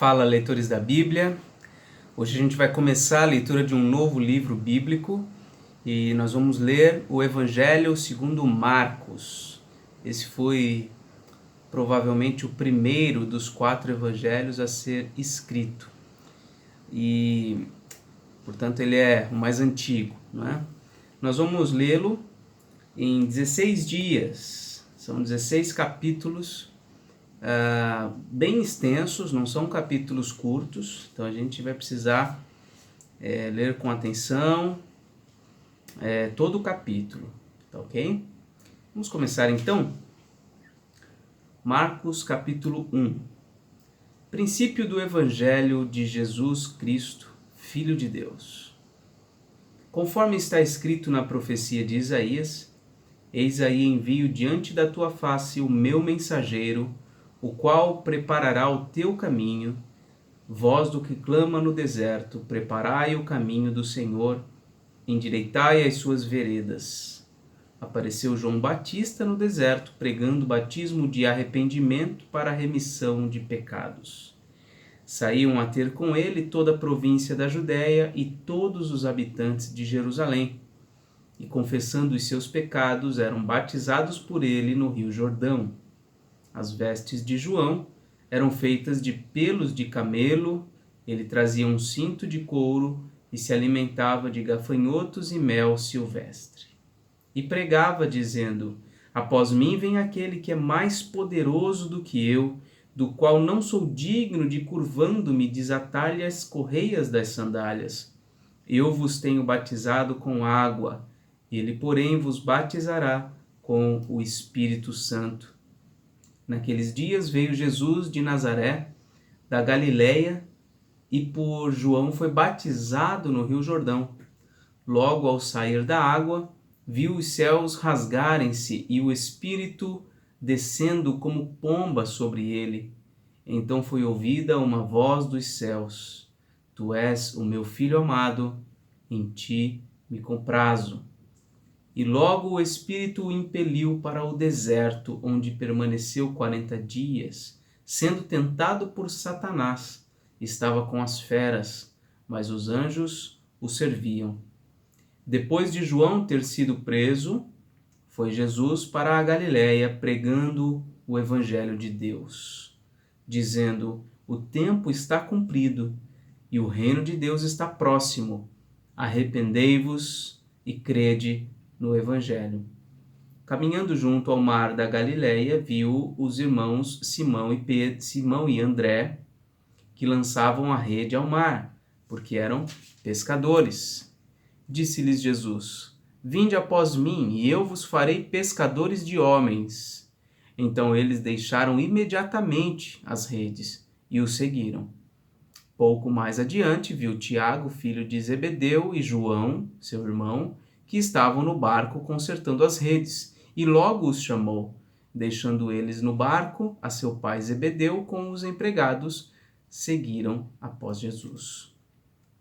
Fala, leitores da Bíblia. Hoje a gente vai começar a leitura de um novo livro bíblico e nós vamos ler o Evangelho segundo Marcos. Esse foi provavelmente o primeiro dos 4 evangelhos a ser escrito e, portanto, ele é o mais antigo, não é? Nós vamos lê-lo em 16 dias, são 16 capítulos bem extensos, não são capítulos curtos, então a gente vai precisar ler com atenção todo o capítulo, tá ok? Vamos começar então. Marcos capítulo 1. Princípio do Evangelho de Jesus Cristo, Filho de Deus. Conforme está escrito na profecia de Isaías, eis aí envio diante da tua face o meu mensageiro, o qual preparará o teu caminho. Voz do que clama no deserto, preparai o caminho do Senhor, endireitai as suas veredas. Apareceu João Batista no deserto, pregando batismo de arrependimento para a remissão de pecados. Saíam a ter com ele toda a província da Judéia e todos os habitantes de Jerusalém, e confessando os seus pecados, eram batizados por ele no rio Jordão. As vestes de João eram feitas de pelos de camelo, ele trazia um cinto de couro e se alimentava de gafanhotos e mel silvestre. E pregava, dizendo: após mim vem aquele que é mais poderoso do que eu, do qual não sou digno de, curvando-me, desatar-lhe as correias das sandálias. Eu vos tenho batizado com água, ele, porém, vos batizará com o Espírito Santo. Naqueles dias veio Jesus de Nazaré, da Galileia, e por João foi batizado no rio Jordão. Logo ao sair da água, viu os céus rasgarem-se e o Espírito descendo como pomba sobre ele. Então foi ouvida uma voz dos céus: Tu és o meu Filho amado, em ti me comprazo. E logo o Espírito o impeliu para o deserto, onde permaneceu 40 dias, sendo tentado por Satanás. Estava com as feras, mas os anjos o serviam. Depois de João ter sido preso, foi Jesus para a Galileia, pregando o Evangelho de Deus, dizendo: o tempo está cumprido e o reino de Deus está próximo. Arrependei-vos e crede no Evangelho. Caminhando junto ao mar da Galileia, viu os irmãos Simão e André, que lançavam a rede ao mar, porque eram pescadores. Disse-lhes Jesus: vinde após mim, e eu vos farei pescadores de homens. Então eles deixaram imediatamente as redes e o seguiram. Pouco mais adiante, viu Tiago, filho de Zebedeu, e João, seu irmão, que estavam no barco consertando as redes, e logo os chamou. Deixando eles no barco, a seu pai Zebedeu com os empregados, seguiram após Jesus.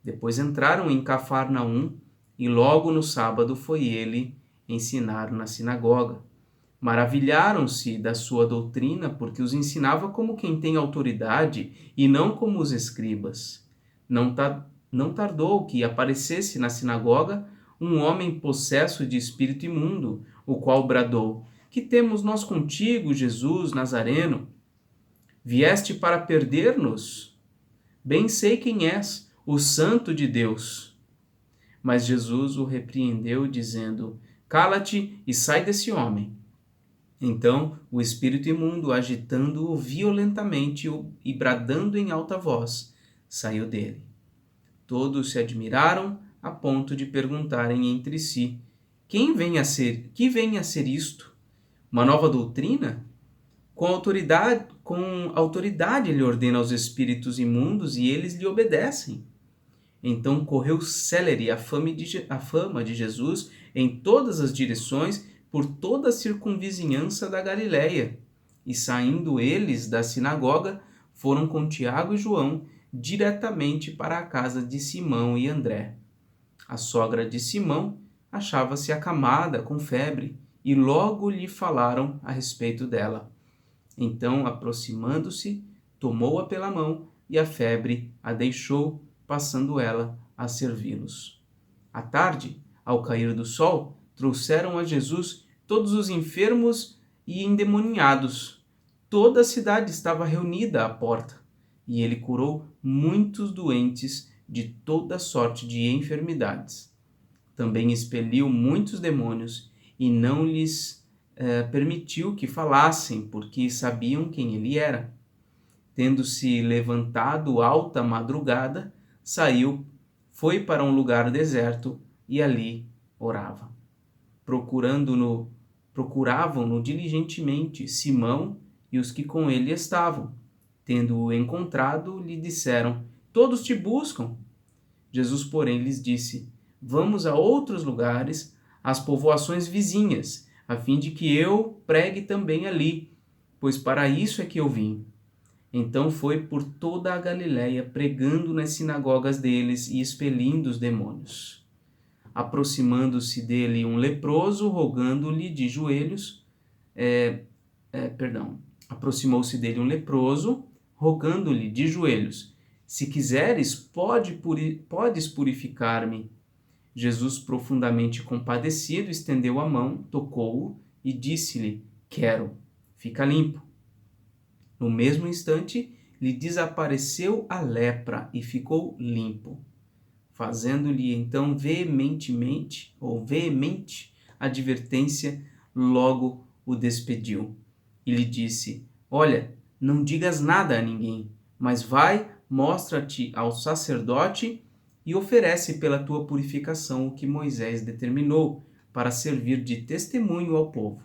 Depois entraram em Cafarnaum, e logo no sábado foi ele ensinar na sinagoga. Maravilharam-se da sua doutrina, porque os ensinava como quem tem autoridade e não como os escribas. Não tardou que aparecesse na sinagoga um homem possesso de espírito imundo, o qual bradou: que temos nós contigo, Jesus Nazareno? Vieste para perder-nos? Bem sei quem és, o Santo de Deus. Mas Jesus o repreendeu, dizendo: cala-te e sai desse homem. Então o espírito imundo, agitando-o violentamente e bradando em alta voz, saiu dele. Todos se admiraram a ponto de perguntarem entre si: que vem a ser isto? Uma nova doutrina? Com autoridade ele ordena aos espíritos imundos e eles lhe obedecem. Então correu célere a fama de Jesus em todas as direções, por toda a circunvizinhança da Galileia. E saindo eles da sinagoga, foram com Tiago e João diretamente para a casa de Simão e André. A sogra de Simão achava-se acamada com febre, e logo lhe falaram a respeito dela. Então, aproximando-se, tomou-a pela mão, e a febre a deixou, passando ela a servi-los. À tarde, ao cair do sol, trouxeram a Jesus todos os enfermos e endemoniados. Toda a cidade estava reunida à porta, e ele curou muitos doentes de toda sorte de enfermidades. Também expeliu muitos demônios e não lhes permitiu que falassem, porque sabiam quem ele era. Tendo-se levantado alta madrugada, saiu, foi para um lugar deserto e ali orava. Procuravam-no diligentemente Simão e os que com ele estavam. Tendo-o encontrado, lhe disseram: Todos te buscam. Jesus, porém, lhes disse: Vamos a outros lugares, às povoações vizinhas, a fim de que eu pregue também ali, pois para isso é que eu vim. Então foi por toda a Galiléia, pregando nas sinagogas deles e expelindo os demônios. Aproximando-se dele um leproso, rogando-lhe de joelhos, aproximou-se dele um leproso, rogando-lhe de joelhos: Se quiseres, podes purificar-me. Jesus, profundamente compadecido, estendeu a mão, tocou-o e disse-lhe: Quero, fica limpo. No mesmo instante, lhe desapareceu a lepra e ficou limpo. Fazendo-lhe então veemente advertência, logo o despediu. E lhe disse: Olha, não digas nada a ninguém, mas vai, mostra-te ao sacerdote e oferece pela tua purificação o que Moisés determinou, para servir de testemunho ao povo.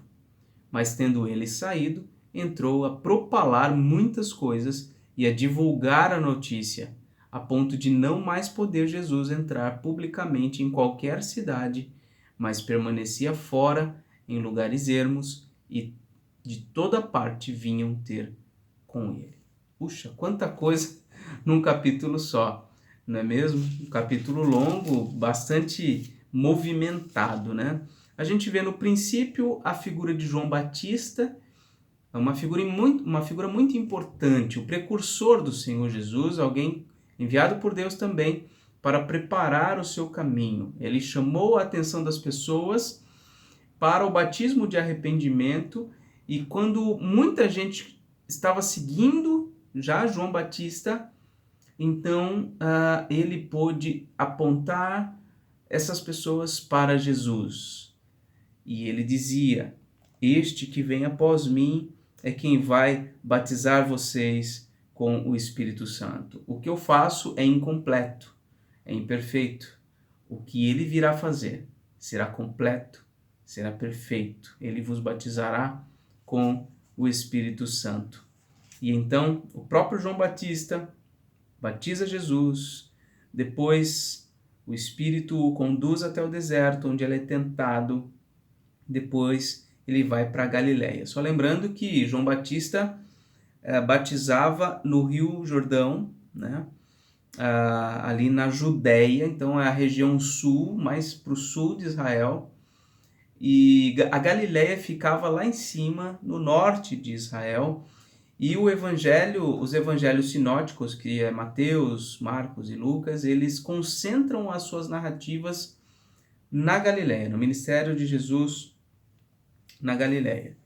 Mas tendo ele saído, entrou a propalar muitas coisas e a divulgar a notícia, a ponto de não mais poder Jesus entrar publicamente em qualquer cidade, mas permanecia fora, em lugares ermos, e de toda parte vinham ter com ele. Puxa, quanta coisa num capítulo só, não é mesmo? Um capítulo longo, bastante movimentado, né? A gente vê no princípio a figura de João Batista, uma figura muito importante, o precursor do Senhor Jesus, alguém enviado por Deus também para preparar o seu caminho. Ele chamou a atenção das pessoas para o batismo de arrependimento, e quando muita gente estava seguindo já João Batista, então ele pôde apontar essas pessoas para Jesus. E ele dizia: Este que vem após mim é quem vai batizar vocês com o Espírito Santo. O que eu faço é incompleto, é imperfeito. O que ele virá fazer será completo, será perfeito. Ele vos batizará com o Espírito Santo. E então o próprio João Batista batiza Jesus, depois o Espírito o conduz até o deserto, onde ele é tentado, depois ele vai para a Galiléia. Só lembrando que João Batista batizava no Rio Jordão, né? Ali na Judéia, então é a região sul, mais para o sul de Israel, e a Galiléia ficava lá em cima, no norte de Israel, e os evangelhos sinóticos, que é Mateus, Marcos e Lucas, eles concentram as suas narrativas na Galiléia, no ministério de Jesus na Galiléia.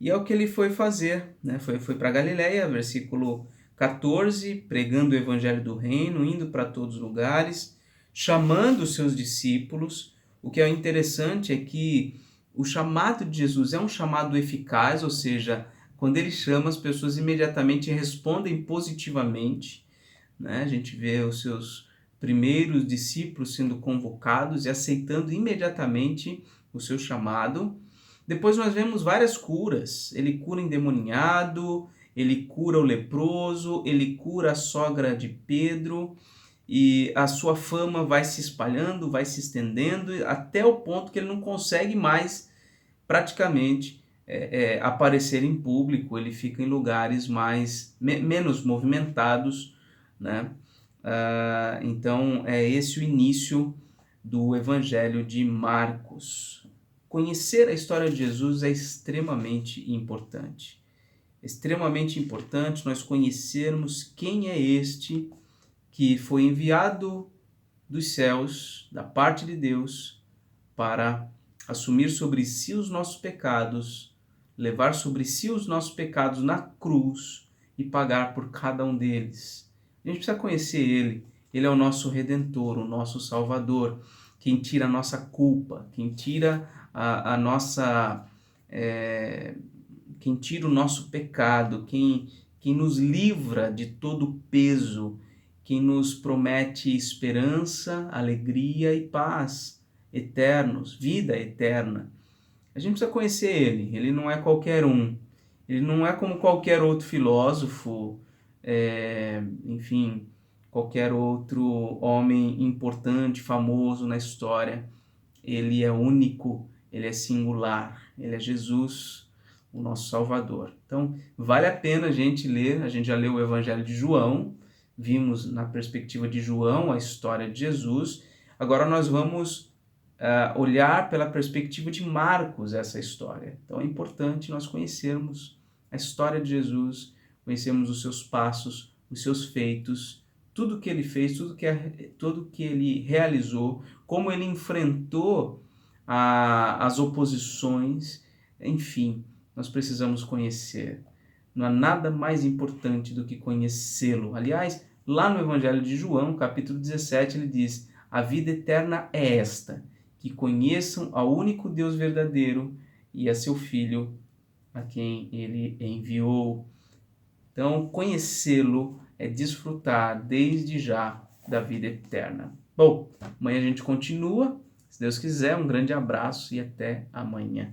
E é o que ele foi fazer, né? Foi para a Galiléia, versículo 14, pregando o evangelho do reino, indo para todos os lugares, chamando os seus discípulos. O que é interessante é que o chamado de Jesus é um chamado eficaz, ou seja, quando ele chama, as pessoas imediatamente respondem positivamente, né? A gente vê os seus primeiros discípulos sendo convocados e aceitando imediatamente o seu chamado. Depois nós vemos várias curas. Ele cura endemoniado, ele cura o leproso, ele cura a sogra de Pedro, e a sua fama vai se espalhando, vai se estendendo, até o ponto que ele não consegue mais praticamente aparecer em público. Ele fica em lugares menos movimentados, né? Então é esse o início do Evangelho de Marcos. Conhecer a história de Jesus é extremamente importante. extremamente importante nós conhecermos quem é este que foi enviado dos céus, da parte de Deus, para assumir sobre si os nossos pecados, levar sobre si os nossos pecados na cruz e pagar por cada um deles. A gente precisa conhecer Ele. Ele é o nosso Redentor, o nosso Salvador, quem tira a nossa culpa, quem tira a nossa... quem tira o nosso pecado, quem nos livra de todo o peso, quem nos promete esperança, alegria e paz eternos, vida eterna. A gente precisa conhecer ele. Ele não é qualquer um. Ele não é como qualquer outro filósofo, enfim, qualquer outro homem importante, famoso na história. Ele é único, ele é singular, ele é Jesus, o nosso Salvador. Então, vale a pena a gente ler. A gente já leu o Evangelho de João, vimos na perspectiva de João a história de Jesus. Agora nós vamos olhar pela perspectiva de Marcos essa história. Então é importante nós conhecermos a história de Jesus, conhecermos os seus passos, os seus feitos, tudo que ele fez, tudo que ele realizou, como ele enfrentou as oposições, enfim, nós precisamos conhecer. Não há nada mais importante do que conhecê-lo. Aliás, lá no Evangelho de João, capítulo 17, ele diz: a vida eterna é esta, que conheçam ao único Deus verdadeiro e a seu Filho, a quem ele enviou. Então, conhecê-lo é desfrutar desde já da vida eterna. Bom, amanhã a gente continua. Se Deus quiser, um grande abraço e até amanhã.